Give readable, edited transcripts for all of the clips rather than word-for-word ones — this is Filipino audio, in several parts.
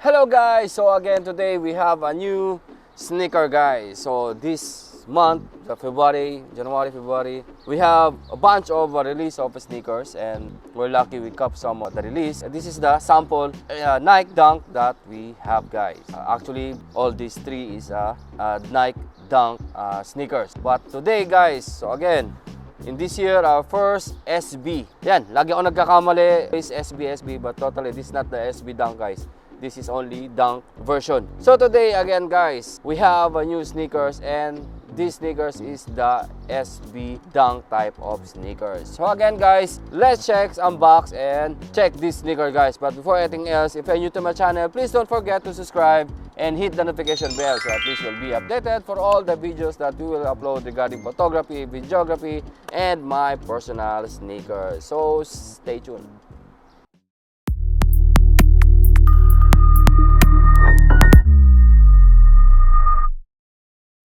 Hello guys! So again today we have a new sneaker guys. So this month, January, February, we have a bunch of release of sneakers and we're lucky we caught some of the release. This is the sample Nike Dunk that we have guys. Actually all these three is Nike Dunk sneakers. But today guys, so again, in this year, our first SB. Yan, lagi ako nagkakamali is SB, but totally this is not the SB Dunk guys. This is only Dunk version. So today again guys, we have a new sneakers and this sneakers is the SB Dunk type of sneakers. So again guys, let's check, unbox and check this sneaker guys. But before anything else, if you're new to my channel, please don't forget to subscribe and hit the notification bell so at least you'll be updated for all the videos that we will upload regarding photography, videography, and my personal sneakers. So stay tuned.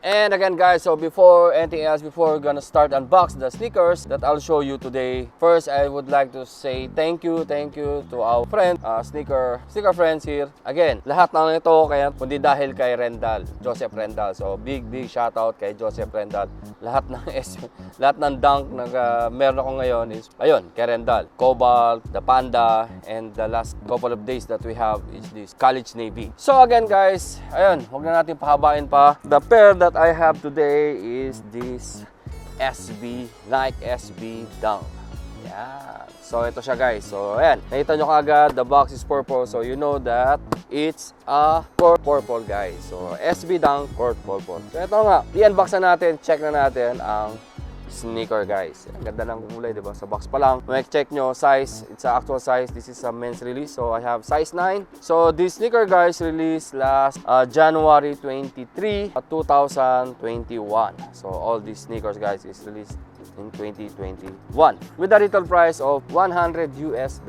And again guys, so before anything else, before we're gonna start unbox the sneakers that I'll show you today, first I would like to say thank you to our friend, sneaker friends here. Again, lahat ng ito kaya kundi dahil kay Joseph Rendal. So big shout out kay Joseph Rendal. Lahat ng Dunk na meron ako ngayon is ayun, kay Rendal. Cobalt, the Panda, and the last couple of days that we have is this College Navy. So again guys, ayun, huwag na natin pahabain pa. The pair that I have today is this Nike SB Dunk. Yeah. So ito siya guys. So ayan, nakita nyo kaagad, the box is purple. So you know that it's a court purple guys. So SB Dunk court purple. So ito nga, i-unbox na natin, check na natin ang sneaker guys. Ang ganda ng kulay, diba? Sa box pa lang. Check nyo size, it's a actual size. This is a men's release. So I have size 9. So this sneaker guys released last January 23, 2021. So all these sneakers guys is released in 2021 with a retail price of $100 US.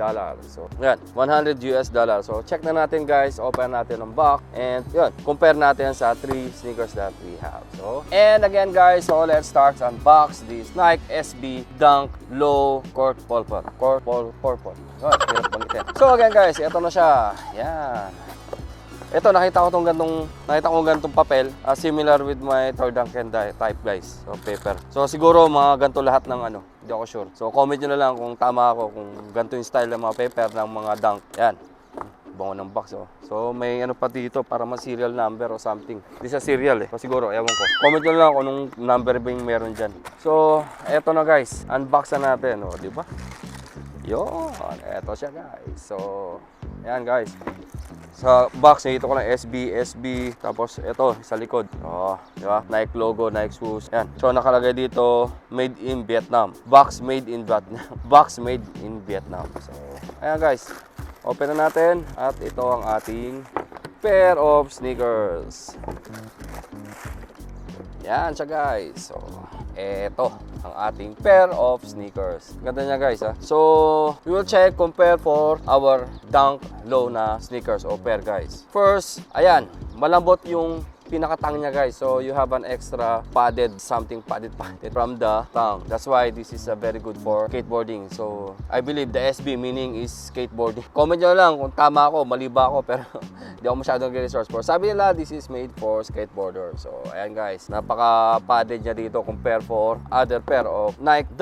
So yan, $100 US. So check na natin guys, open natin ang box and yun, compare natin sa 3 sneakers that we have. So and again guys, so let's start unbox this Nike SB Dunk Low Court Purple. So again guys, ito na siya. Yan. Ito, nakita ko ganitong papel, similar with my third Duncan type guys, so paper. So siguro mga ganito lahat ng hindi ako sure. So comment nyo na lang kung tama ako, kung ganito yung style ng mga paper ng mga Dunk. Yan, bango ng box oh. So may pa dito para ma-serial number or something. Hindi sa serial so siguro, ewan ko. Comment nyo na lang kung anong number ba yung meron dyan. So eto na guys, unbox na natin oh, di ba? Yun, eto siya guys. So yan guys. Sa box, nakita ko lang SB, tapos ito, sa likod. Oh, di ba? Nike logo, Nike shoes. Yan. So, nakalagay dito, made in Vietnam. Box made in Vietnam. Box made in Vietnam. So, ayan guys. Open na natin. At ito ang ating pair of sneakers. Yan siya guys. So, eto ang ating pair of sneakers. Ganda niya guys ha. So, we will check, compare for our Dunk Low na sneakers o pair guys. First, ayan, malambot yung pinakatang niya guys. So you have an extra padded from the tongue. That's why this is very good for skateboarding. So I believe the SB meaning is skateboarding. Comment nyo lang kung tama ako, mali ba ako, pero hindi ako masyadong research for. Sabi nila this is made for skateboarder. So ayan guys, napaka padded niya dito compare for other pair of Nike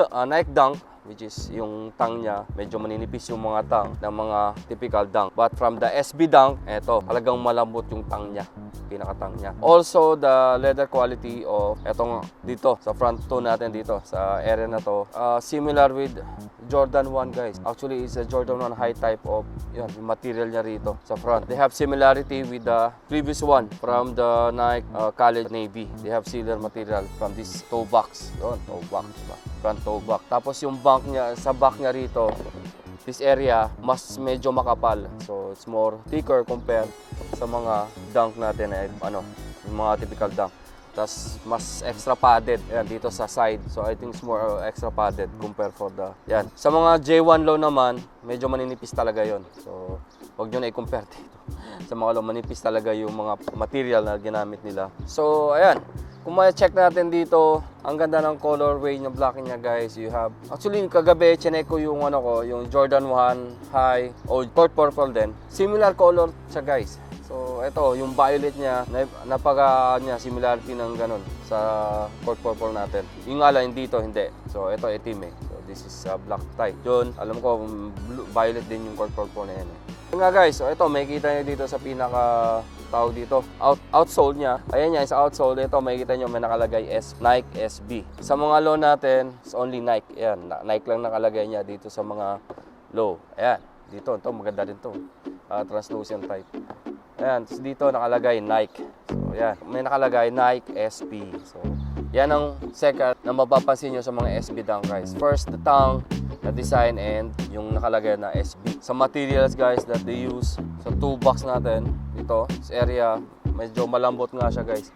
Dunk, which is yung tang niya, medyo maninipis yung mga tang ng mga typical Dunk. But from the SB Dunk, eto, talagang malambot yung tang niya, pinakatang niya. Also, the leather quality of etong dito, sa front toe natin dito, sa area na to, similar with Jordan 1 guys. Actually, it's a Jordan 1 high type of yun, yung material niya rito sa front. They have similarity with the previous one from the Nike College Navy. They have similar material from this toe box. Yun, toe box, diba? Front toe box. Tapos yung back niya, sa back niya rito, this area, mas medyo makapal. So, it's more thicker compared sa mga Dunk natin na yung mga typical Dunk. Tapos mas extra padded yan dito sa side. So I think it's more extra padded compared for the yan. Sa mga J1 low naman, medyo maninipis talaga yon. So wag niyo na i-compare dito. Sa mga low, manipis talaga yung mga material na ginamit nila. So ayan, kung ma-check natin dito, ang ganda ng colorway ng blocking niya guys. You have, actually kagabi chinek ko yung yung Jordan 1 high o court purple din. Similar color siya guys. So ito, yung violet niya, napaka niya similarity ng ganun sa cork purple natin. Yung nga lang dito hindi. So ito itim eh. So this is black type. Yun, alam ko violet din yung cork purple na yan eh. Yun nga guys, so ito makikita niyo dito sa pinaka tawag dito, outsole niya. Ayan niya, sa outsole ito makikita niyo may nakalagay Nike SB. Sa mga low natin, it's only Nike. Ayan, Nike lang nakalagay niya dito sa mga low. Ayan, dito, ito maganda din to. Translucent type. Ayan, so dito nakalagay Nike. So, yan. May nakalagay Nike SB. So, yan ang second na mapapansin nyo sa mga SB dunk guys. First, the tongue, the design, and yung nakalagay na SB. Sa materials guys that they use sa toolbox natin, dito, sa area, medyo malambot nga siya guys.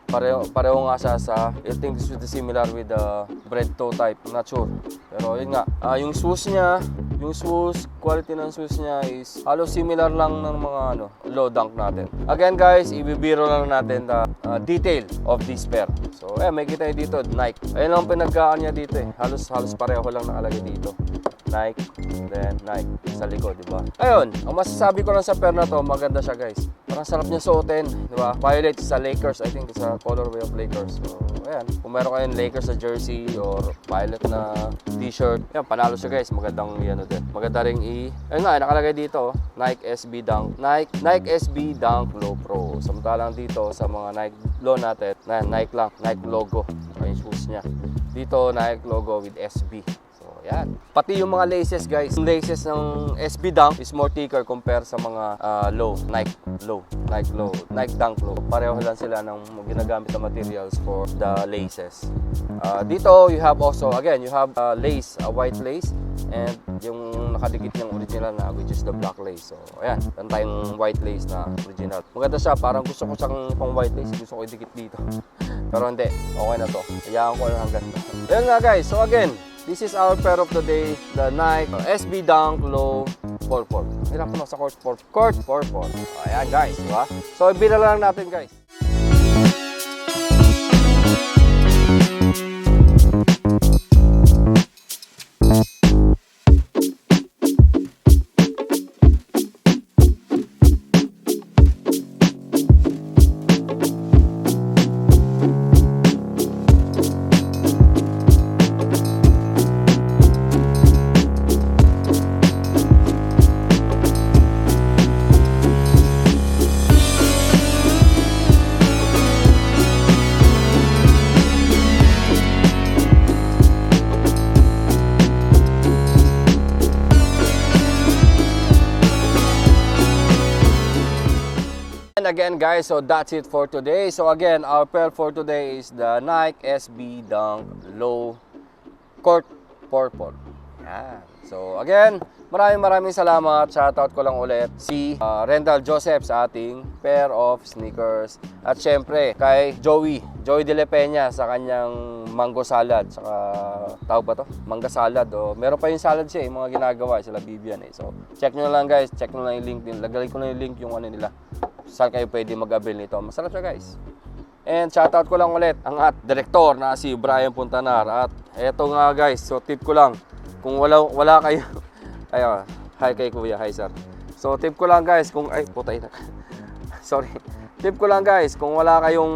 Pareho nga siya sa, I think this is similar with the bread toe type. I'm not sure. Pero yun nga, yung swoosh niya, yung swoosh, quality ng swoosh niya is halos similar lang ng mga low dunk natin. Again guys, ibibiro lang natin the detail of this pair. So may kita dito, Nike. Ayun lang pinagkaan niya dito eh. Halos pareho lang nakalagay dito. Nike, then Nike sa likod, di ba? Ayun, ang masasabi ko lang sa pair na to, maganda siya guys. Parang sarap niya suotin, di ba? Violet sa Lakers, I think it's a colorway of Lakers. So, ayan, kung meron kayong Lakers sa jersey or violet na t-shirt, yan, panalo siya guys. Magandang din. Maganda ring ayun nga, nakalagay dito, Nike SB Dunk. Nike SB Dunk Low Pro. Samantalang dito sa mga Nike low natin, Nike lang, Nike logo. Yung shoes niya. Dito, Nike logo with SB. Yan. Pati yung mga laces guys. Yung laces ng SB Dunk is more thicker compare sa mga Nike Dunk low. Pareho lang sila ng ginagamit na materials for the laces. Dito you have also, again, you have lace, a white lace, and yung nakadikit niyang original na which is the black lace. So ayan, tayong white lace na original. Maganda siya, parang gusto ko siyang pang white lace, gusto ko idikit dito. Pero hindi, okay na to. Hayaan ko lang hanggang to. Ayan nga guys, so again, this is our pair of the day, the Nike SB Dunk Low Purple. Hirap ko na sa court purple. Ayan guys, di ba? So, ibila lang natin guys. Again guys, so that's it for today. So again, our pair for today is the Nike SB Dunk Low Court Purple. Yan. So again, maraming salamat. Shoutout ko lang ulit si Rendal Joseph sa ating pair of sneakers. At syempre kay Joey De La Peña sa kanyang mango salad. Saka tawag ba to? Manga salad. O, meron pa yung salad siya, yung mga ginagawa sila Bibian eh. So check nyo na lang guys. Check nyo na yung link din. Lagay ko na yung link yung nila. Saan kayo pwede mag-avail nito. Masarap siya guys. And shoutout ko lang ulit ang director na si Brian Puntanar. At eto nga guys, so tip ko lang, kung wala kayo, ayun, hi kay kuya, hi sir. So tip ko lang guys, kung, ay putay na, sorry. Tip ko lang guys, kung wala kayong,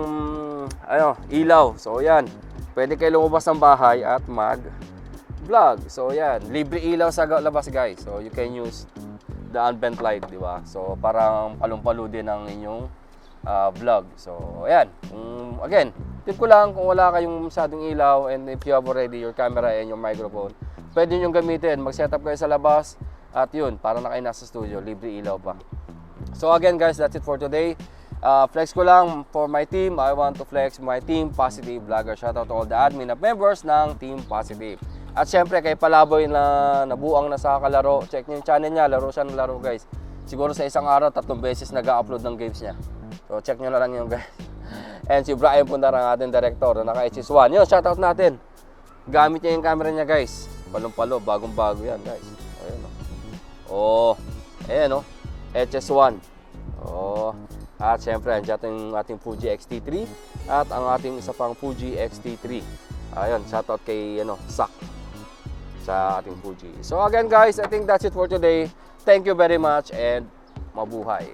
ilaw, so yan, pwede kayo lumabas ng bahay at mag-vlog. So yan, libre ilaw sa labas guys. So you can use the unbent light, di ba? So parang palong-palo din ang inyong vlog. So ayan, again, tip ko lang kung wala kayong masyadong ilaw and if you have already your camera and your microphone, pwede nyo gamitin. Mag-set up kayo sa labas at yun, para na kayo nasa studio, libre ilaw pa. So again guys, that's it for today. Flex ko lang for my team. I want to flex my Team Positive Vlogger. Shoutout to all the admin at members ng Team Positive. At syempre kay Palaboy na nabuang na sa kalaro, check niyo yung channel niya, laro siya ng laro guys. Siguro sa isang araw, 3 beses nag-upload ng games niya. So check niyo na lang yun guys. And si Brian Puntar ang ating director na naka Xh1. Yun, shoutout natin. Gamit niya yung camera niya guys. Palong-palo, bagong-bago yan guys. Ayan o. Ayan o. Xh1. At syempre, andyan yung ating Fuji XT3 at ang ating isa pang Fuji XT3. Ayun, shoutout kay Sak sa ating Fuji. So again guys, I think that's it for today. Thank you very much and mabuhay.